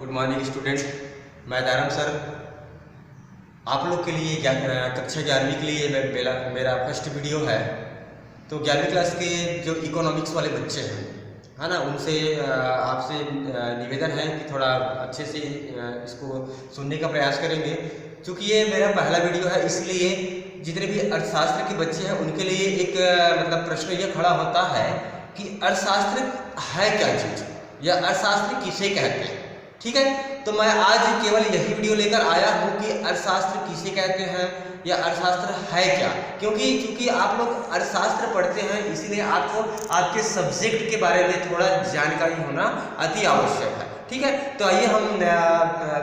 Good morning student. मैं दारम sir आप लोग के लिए कक्षा 11वीं के लिए मेरा फर्स्ट वीडियो है। तो 11वीं क्लास के जो इकोनॉमिक्स वाले बच्चे हैं है ना, उनसे आपसे निवेदन है कि थोड़ा अच्छे से इसको सुनने का प्रयास करेंगे। क्योंकि ये मेरा पहला वीडियो है, इसलिए जितने भी अर्थशास्त्र के बच्चे हैं उनके लिए एक मतलब प्रश्न ये खड़ा होता है कि अर्थशास्त्र है क्या चीज़ या अर्थशास्त्र किसे कहते हैं। ठीक है, तो मैं आज केवल यही वीडियो लेकर आया हूँ कि अर्थशास्त्र किसे कहते हैं या अर्थशास्त्र है क्या। क्योंकि आप लोग अर्थशास्त्र पढ़ते हैं, इसीलिए आपको आपके सब्जेक्ट के बारे में थोड़ा जानकारी होना अति आवश्यक है। ठीक है, तो आइए हम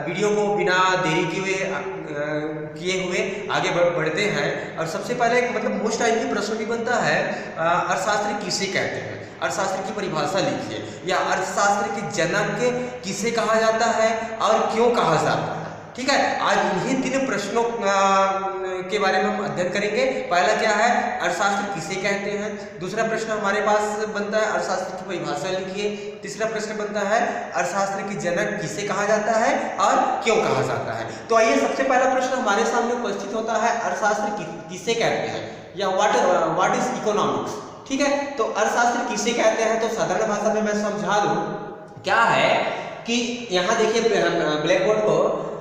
वीडियो को बिना देरी किए हुए आगे बढ़ते हैं। और सबसे पहले मतलब मोस्ट टाइम की प्रश्न भी बनता है, अर्थशास्त्र किसे कहते हैं, अर्थशास्त्र की परिभाषा लिखिए, या अर्थशास्त्र के जनक किसे कहा जाता है और क्यों कहा जाता है। ठीक है, आज इन्हीं 3 प्रश्नों के बारे में हम अध्ययन करेंगे। पहला क्या है, अर्थशास्त्र किसे कहते हैं। दूसरा प्रश्न हमारे पास बनता है, अर्थशास्त्र की परिभाषा लिखिए। तीसरा प्रश्न बनता है, अर्थशास्त्र के जनक किसे कहा जाता है और क्यों कहा जाता है। तो आइए, सबसे पहला प्रश्न हमारे सामने उपस्थित होता है, अर्थशास्त्र किसे कहते हैं या व्हाट इज इकोनॉमिक्स। ठीक है, तो अर्थशास्त्र किसे कहते हैं, तो साधारण भाषा में मैं समझा दूं। क्या है कि यहाँ देखिए ब्लैक बोर्ड को,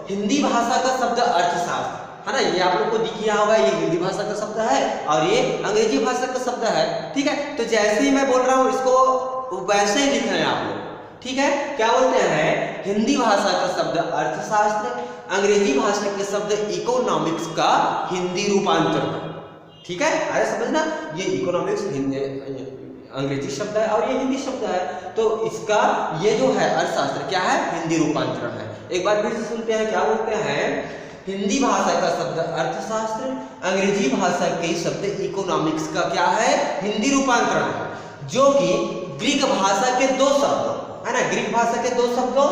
हिंदी भाषा का शब्द अर्थशास्त्र है ना, ये आप लोग को दिख रहा होगा, ये हिंदी भाषा का शब्द है और ये अंग्रेजी भाषा का शब्द है। ठीक है, तो जैसे ही मैं बोल रहा हूँ इसको वैसे ही लिख रहे हैं आप लोग। ठीक है, क्या बोलते हैं, हिंदी भाषा का शब्द अर्थशास्त्र, अंग्रेजी भाषा के शब्द इकोनॉमिक्स का हिंदी रूपांतरण। ठीक है, अरे समझना, ये इकोनॉमिक्स अंग्रेजी शब्द है और ये हिंदी शब्द है, तो इसका ये जो है अर्थशास्त्र क्या है, हिंदी रूपांतरण है। एक बार फिर से सुनते हैं, क्या बोलते हैं, हिंदी भाषा का शब्द अर्थशास्त्र, अंग्रेजी भाषा के शब्द इकोनॉमिक्स का क्या है, हिंदी रूपांतरण है, जो कि ग्रीक भाषा के 2 शब्द है ना, ग्रीक भाषा के 2 शब्दों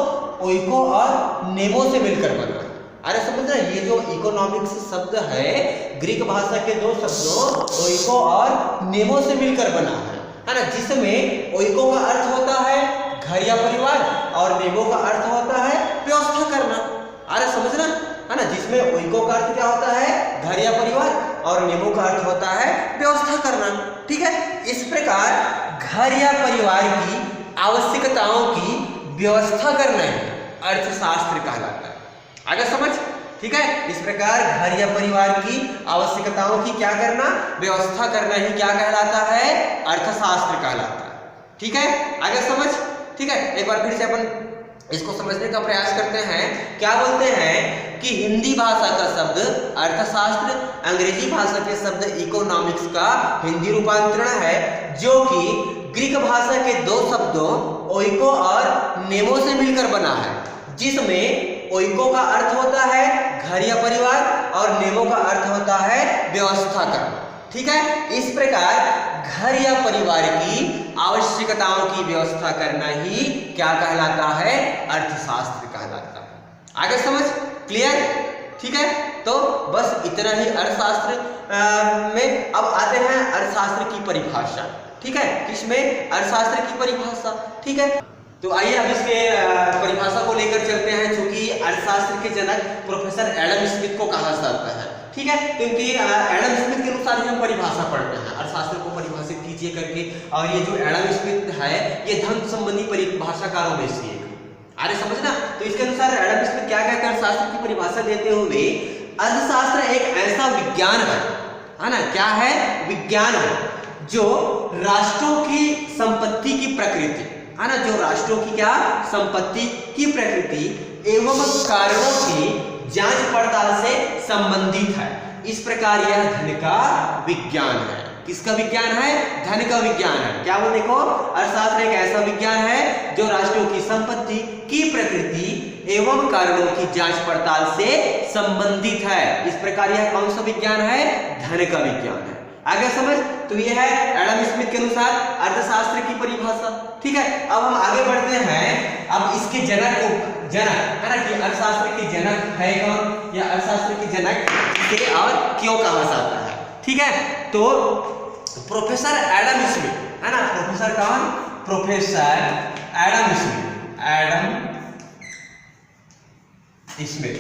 ओइको और नेमो से मिलकर बना है। अरे समझ रहे, ये जो इकोनॉमिक्स शब्द है ग्रीक भाषा के 2 शब्दों ओइको और नेमो से मिलकर बना है ना, जिसमें ओइको का अर्थ होता है घर या परिवार और नेमो का अर्थ होता है व्यवस्था करना। अरे समझना है ना, जिसमें ओइको का अर्थ क्या होता है, घर या परिवार, और नेमो का अर्थ होता है व्यवस्था करना। ठीक है, इस प्रकार घर या परिवार की आवश्यकताओं की व्यवस्था करना ही अर्थशास्त्र कहलाता है। आगे समझ। ठीक है, इस प्रकार घर या परिवार की आवश्यकताओं की क्या करना, व्यवस्था करना ही क्या कहलाता है, अर्थशास्त्र कहलाता है। ठीक है, आगे समझ। ठीक है, एक बार फिर से अपन इसको समझने का प्रयास करते हैं। क्या बोलते हैं कि हिंदी भाषा का शब्द अर्थशास्त्र, अंग्रेजी भाषा के शब्द इकोनॉमिक्स का हिंदी रूपांतरण है, जो कि ग्रीक भाषा के 2 शब्दों ओइको और नेमो से मिलकर बना है, जिसमें ओइको का अर्थ होता है घर या परिवार और नेमो का अर्थ होता है व्यवस्था करना। ठीक है, इस प्रकार घर या परिवार की आवश्यकताओं की व्यवस्था करना ही क्या कहलाता है, अर्थशास्त्र कहलाता है। आगे समझ, क्लियर। ठीक है, तो बस इतना ही अर्थशास्त्र में। अब आते हैं अर्थशास्त्र की परिभाषा। ठीक है, किसमें, अर्थशास्त्र की परिभाषा। ठीक है, तो आइए अब इसके परिभाषा को लेकर चलते हैं। चूंकि अर्थशास्त्र के जनक प्रोफेसर एडम स्मिथ को कहा जाता है। ठीक है, क्योंकि एडम स्मिथ के अनुसार ही हम परिभाषा पढ़ते हैं, अर्थशास्त्र को परिभाषित कीजिए करके। और ये जो एडम स्मिथ है, ये धन संबंधी परिभाषाकारों में से एक। अरे समझना, तो इसके अनुसार एडम स्मिथ क्या कहते हैं, अर्थशास्त्र की परिभाषा देते हुए, अर्थशास्त्र एक ऐसा विज्ञान है ना, क्या है, विज्ञान है, जो राष्ट्रों की संपत्ति की प्रकृति है ना, जो राष्ट्रों की क्या संपत्ति की प्रकृति एवं कारणों की जांच पड़ताल से संबंधित है। इस प्रकार यह धन का विज्ञान है। किसका विज्ञान है, धन का विज्ञान है। क्या वो देखो, अर्थशास्त्र एक ऐसा विज्ञान है जो राष्ट्रों की संपत्ति की प्रकृति एवं कारणों की जांच पड़ताल से संबंधित है। इस प्रकार यह कौन सा विज्ञान है, धन का विज्ञान है। आगे समझ। तो यह है एडम स्मिथ के अनुसार अर्थशास्त्र की परिभाषा। ठीक है, अब हम आगे बढ़ते हैं। अब इसके जनक है ना, कि अर्थशास्त्र के जनक है कौन, या अर्थशास्त्र के जनक किसे और क्यों कहा जाता है। ठीक है, तो प्रोफेसर एडम स्मिथ है ना, प्रोफेसर कौन, professor Adam Smith, Adam Smith.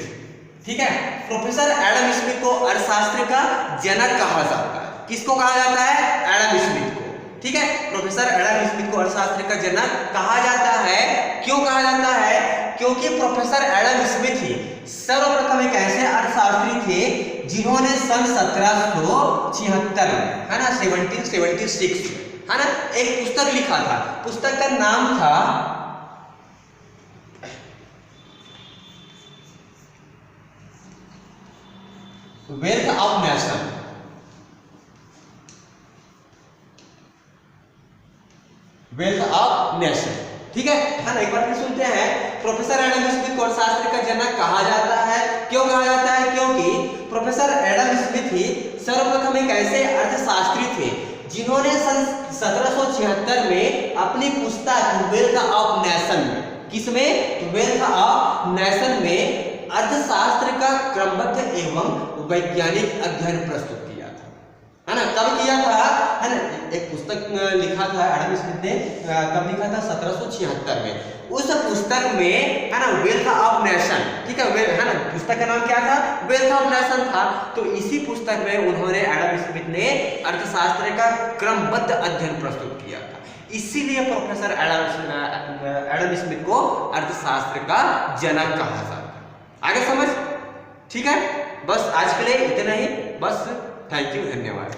ठीक है, प्रोफेसर एडम स्मिथ को अर्थशास्त्र का जनक कहा जाता है। किसको कहा जाता है? एडम स्मिथ को। ठीक है, प्रोफेसर एडम स्मिथ को अर्थशास्त्र का जनक कहा जाता है। क्यों कहा जाता है? क्योंकि प्रोफेसर एडम स्मिथ ही सर्वप्रथम एक ऐसे अर्थशास्त्री थे जिन्होंने सन 1776 में, है ना, 1776 है ना, एक पुस्तक लिखा था। पुस्तक का नाम था wealth of nation. Wealth of nation. ठीक है ना, एक बार फिर सुनते हैं। प्रोफेसर एडम स्मिथ को अर्थशास्त्र का जनक कहा जाता है। क्यों कहा जाता है? क्योंकि प्रोफेसर एडम स्मिथ ही सर्वप्रथम एक ऐसे अर्थशास्त्री थे जिन्होंने सन 1776 में अपनी पुस्तक वेल्थ ऑफ नेशन में, किसमें? वेल्थ ऑफ नेशन में अर्थशास्त्र का क्रमबद्ध एवं वैज्ञानिक अध्ययन प्रस्तुत किया था, है ना। कब किया था? है ना, एक पुस्तक लिखा था एडम स्मिथ ने। कब लिखा था? 1776 में। उस पुस्तक में, है ना, वेल्थ ऑफ नेशन, ठीक है ना, पुस्तक का नाम क्या था? वेल्थ ऑफ नेशन था। तो इसी पुस्तक में उन्होंने, एडम स्मिथ ने अर्थशास्त्र का क्रमबद्ध अध्ययन प्रस्तुत किया था। इसीलिए प्रोफेसर एडम स्मिथ को अर्थशास्त्र का जनक कहा जाता है। आगे समझ? ठीक है, बस आज के लिए इतना ही। बस, थैंक यू, धन्यवाद।